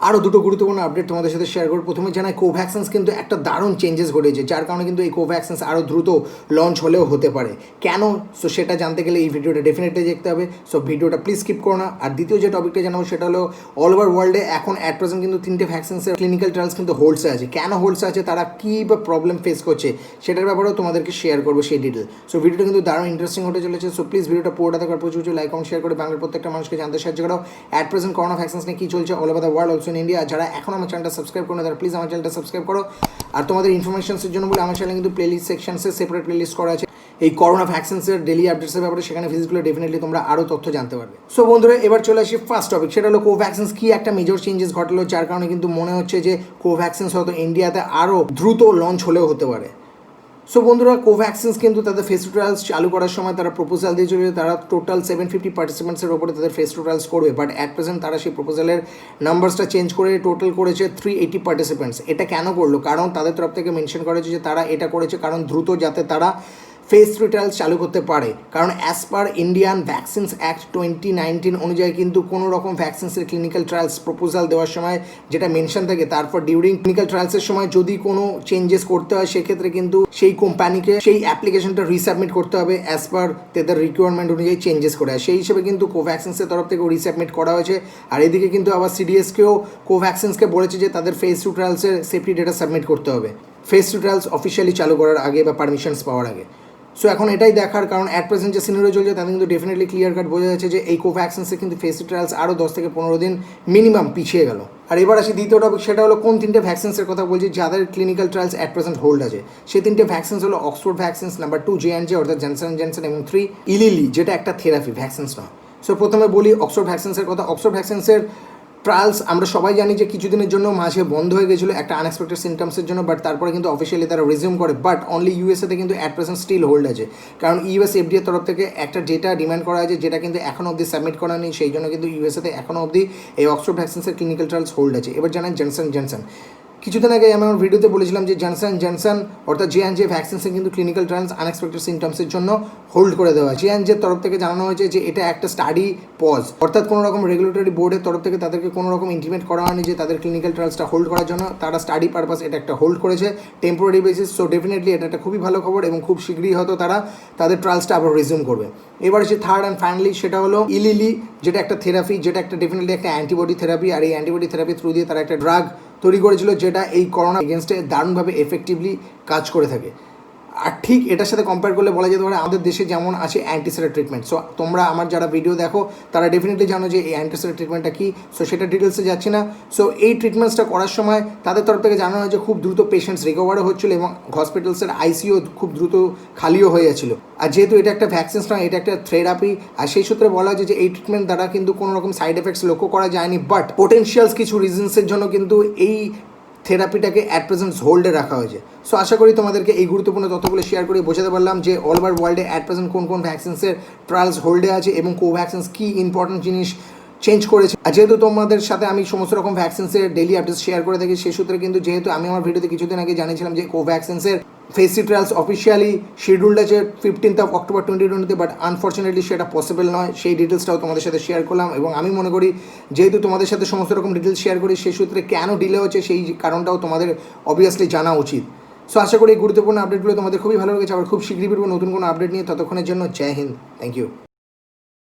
আরও দুটো গুরুত্বপূর্ণ আপডেট তোমাদের সাথে শেয়ার করব। প্রথমে জানাই কোভ্যাক্সিন কিন্তু একটা দারুণ চেঞ্জেস ঘটেছে, যার কারণে কিন্তু এই কোভ্যাক্সিন আরও দ্রুত লঞ্চ হলেও হতে পারে। কেন? সো সেটা জানতে গেলে এই ভিডিওটা ডেফিনেটলি দেখতে হবে। সো ভিডিওটা প্লিজ স্কিপ করো না। আর দ্বিতীয় যে টপিকটা জানাবো সেটা হলো অল ওভার ওয়ার্ল্ডে এখন অ্যাট প্রেজেন্ট কিন্তু 3টে ভ্যাকসিনসের ক্লিনিক্যাল ট্রায়ালস কিন্তু হোল্ডসে আছে। কেন হোল্ডসে আছে, তারা কী বা প্রবলেম ফেস করছে সেটার ব্যাপারেও তোমাদেরকে শেয়ার করবো সেই ডিটেল। সো ভিডিওটা কিন্তু দারুণ ইন্টারেস্টিং হতে চলেছে। সো প্লিজ ভিডিওটা পুরোটা দেখার প্রচুর লাইক কমেন্ট শেয়ার করে বাংলার প্রত্যেকটা মানুষকে জানতে সাহায্য করো অ্যাট প্রেজেন্ট করোনা ভ্যাকসিনস নিয়ে কী চলছে all over the world, also in India. যারা এখন আমার চ্যানেলটা সাবস্ক্রাইব করো না তারা প্লিজ আমার চ্যানেলটা সাবস্ক্রাইব করো। আর তোমাদের ইনফরমেশনসের জন্য বলে আমার চ্যানেলে কিন্তু প্লেলিস্ট সেকশনসে সেপারেট প্লেলিস্ট করা আছে এই করোনা ভ্যাকসিনসের ডেলি আপডেটসের ব্যাপারে। সেখানে ভিজিট করলে ডেফিনেটলি তোমরা আরও তথ্য জানতে পারবে। সো বন্ধুরা, এবার চলে আসি ফার্স্ট টপিক, সেটা হলো কোভ্যাক্সিন কি একটা মেজর চেঞ্জেস ঘটলো, যার কারণে কিন্তু মনে হচ্ছে যে কোভ্যাক্সিন হয়তো ইন্ডিয়াতে আরও দ্রুত লঞ্চ হলেও হতে পারে। সো বন্ধুরা, কোভ্যাক্সিন কিন্তু তাদের ফেস টু ট্রায়ালস চালু করার সময় তারা প্রপোজাল দিয়েছিল যে তারা টোটাল 750 পার্টিসিপেন্টসের ওপরে তাদের ফেস টু ট্রায়ালস করবে, বাট অ্যাট প্রেজেন্ট তারা সেই প্রপোজালের নাম্বারসটা চেঞ্জ করে টোটাল করেছে 380 পার্টিসিপেন্টস। এটা কেন করলো? কারণ তাদের তরফ থেকে মেনশন করেছে যে তারা এটা করেছে কারণ দ্রুত যাতে তারা ফেস টু ট্রায়ালস চালু করতে পারে। কারণ as per Indian vaccines act 2019 অনুযায়ী কিন্তু কোনো রকম ভ্যাকসিনসের ক্লিনিক্যাল ট্রায়ালস প্রপোজাল দেওয়ার সময় যেটা মেনশন থাকে, তারপর ডিউরিং ক্লিনিক্যাল ট্রায়ালসের সময় যদি কোনো চেঞ্জেস করতে হয় সেক্ষেত্রে কিন্তু সেই কোম্পানিকে সেই অ্যাপ্লিকেশনটা রিসাবমিট করতে হবে অ্যাজ পার তাদের রিকোয়ারমেন্ট অনুযায়ী চেঞ্জেস করে। সেই হিসেবে কিন্তু কোভ্যাক্সিনসের তরফ থেকেও রিসাবমিট করা হয়েছে। আর এদিকে কিন্তু আবার সিডিএসকেও কোভ্যাক্সিনসকে বলেছে যে তাদের ফেস টু ট্রায়ালসের সেফটি ডেটা সাবমিট করতে হবে ফেস টু ট্রায়ালস অফিসিয়ালি চালু করার আগে বা পারমিশনস পাওয়ার আগে। সো এখন এটাই দেখার, কারণ অ্যাট প্রেজেন্ট যে সিনারিও চলছে তাতে কিন্তু ডেফিনেটলি ক্লিয়ার কাট বোঝা যাচ্ছে যে এই কোভ্যাক্সিনসে কিন্তু ফেস টু ট্রায়ালস আরও 10 থেকে 15 দিন মিনিমাম পিছিয়ে গেল। আর এবার আসি দ্বিতীয় টপিক, সেটা হলো কোন 3টে ভ্যাকসিনসের কথা বলছি যাদের clinical trials at present hold আছে। সেই 3টে ভ্যাকসিনস হলো অক্সফোর্ড ভ্যাকসিনস, নাম্বার 2 জে অর্থাৎ জনসন অ্যান্ড জনসন, এবং 3 ইলিলি, যেটা একটা থেরাপি ভ্যাকসিনস নয়। সো প্রথমে বলি অক্সফোর্ড ভ্যাকসিনসের কথা। অক্সফোর্ড ভ্যাকসিনসের ট্রায়ালস আমরা সবাই জানি যে কিছুদিনের জন্য মাঝে বন্ধ হয়ে গেছিলো একটা আনএক্সপেক্টেড সিমটমসের জন্য, বাট তারপরে কিন্তু অফিসিয়ালি তারা রিজিউম করে। বাট অনলি ইউএসএতে কিন্তু অ্যাট প্রেজেন্ট স্টিল হোল্ড আছে, কারণ ইউএস এফডিএর তরফ থেকে একটা ডেটা ডিমান্ড করা আছে যেটা কিন্তু এখনও অবধি সাবমিট করা নেই। সেই জন্য কিন্তু ইউএসএতে এখনও অবধি এই অক্সফোর্ড ভ্যাকসিনসের ক্লিনিক্যাল ট্রায়ালস হোল্ড আছে। এবার জানেন জনসন জনসন, কিছুদিন আগে আমি আমার ভিডিওতে বলেছিলাম যে জনসন জনসন অর্থাৎ জে ভ্যাকসিনসে কিন্তু ক্লিনিক্যাল ট্রায়ালস আনএক্সপেক্টেড সিমটমসের জন্য হোল্ড করে দেওয়া হয়। জের তরফ থেকে জানানো হয়েছে যে এটা একটা স্টাডি পজ, অর্থাৎ কোনো রকম রেগুলেটরি বোর্ডের তরফ থেকে তাদেরকে কোনো রকম ইন্টিমেট করা হয়নি যে তাদের ক্লিনিক্যাল ট্রায়ালসটা হোল্ড করার জন্য। তারা স্টাডি পারপাস এটা একটা হোল্ড করেছে টেম্পোরারি বেসিস। সো ডেফিনেটলি এটা একটা খুবই ভালো খবর এবং খুব শীঘ্রই হয়তো তারা তাদের ট্রায়ালসটা আবার রিজিউম করবে। এবার যে থার্ড অ্যান্ড ফাইনালি সেটা হলো ইলিলি, যেটা একটা থেরাপি, যেটা একটা ডেফিনেটলি একটা অ্যান্টিবডি থেরাপি। আর এই অ্যান্টিবডি থেরাপি থ্রু দিয়ে তারা একটা ড্রাগ তৈরি করেছিল যেটা এই করোনা এগেনস্টে দারুণভাবে এফেক্টিভলি কাজ করে থাকে। আর ঠিক এটার সাথে কম্পেয়ার করলে বলা যেতে পারে আমাদের দেশে যেমন আছে অ্যান্টিসেপ্টিক ট্রিটমেন্ট। সো তোমরা আমার যারা ভিডিও দেখো তারা ডেফিনেটলি জানো যে এই অ্যান্টিসেপ্টিক ট্রিটমেন্টটা কী। সো সেটা ডিটেলসে যাচ্ছি না। সো এই ট্রিটমেন্টসটা করার সময় তাদের তরফ থেকে জানানো হয় যে খুব দ্রুত পেশেন্টস রিকভারও হচ্ছিলো এবং হসপিটালসের আইসিইউ খুব দ্রুত খালিও হয়ে যাচ্ছিলো। আর যেহেতু এটা একটা ভ্যাকসিনস নয়, এটা একটা থেরাপি, আর সেই সূত্রে বলা হয়েছে যে এই ট্রিটমেন্ট দ্বারা কিন্তু কোনো রকম সাইড এফেক্টস লক্ষ্য করা যায়নি, বাট পোটেনশিয়ালস কিছু রিজনসের জন্য কিন্তু এই থেরাপিটাকে অ্যাট প্রেজেন্ট হোল্ডে রাখা হয়েছে। সো আশা করি তোমাদেরকে এই গুরুত্বপূর্ণ তথ্যগুলো শেয়ার করে বোঝাতে পারলাম যে অল ওভার ওয়ার্ল্ডে অ্যাট প্রেজেন্ট কোন কোন ভ্যাকসিনসের ট্রায়ালস হোল্ডে আছে এবং কোভ্যাক্সিনস কী ইম্পর্টেন্ট জিনিস চেঞ্জ করেছে। আর যেহেতু তোমাদের সাথে আমি সমস্ত রকম ভ্যাকসিনসের ডেলি আপডেটস শেয়ার করে থাকি, সেই সূত্রে কিন্তু যেহেতু আমি আমার ভিডিওতে কিছুদিন আগে জানিয়েছিলাম যে কোভ্যাক্সিনসের phase two trials officially scheduled আছে 15 অক্টোবর 2020, বাট আনফর্চুনেটলি সেটা পসিবল নয়। সেই ডিটেলসটাও তোমাদের সাথে শেয়ার করলাম এবং আমি মনে করি যেহেতু তোমাদের সাথে সমস্ত রকম ডিটেলস শেয়ার করি, সেই সূত্রে কেন ডিলে হচ্ছে সেই কারণটাও তোমাদের অবভিয়াসলি জানা উচিত। সো আশা করি এই গুরুত্বপূর্ণ আপডেটগুলো তোমাদের খুবই ভালো লেগেছে। আবার খুব শীঘ্রই ফিরবো নতুন কোনো আপডেট নিয়ে। ততক্ষণের জন্য জয় হিন্দ, থ্যাংক ইউ।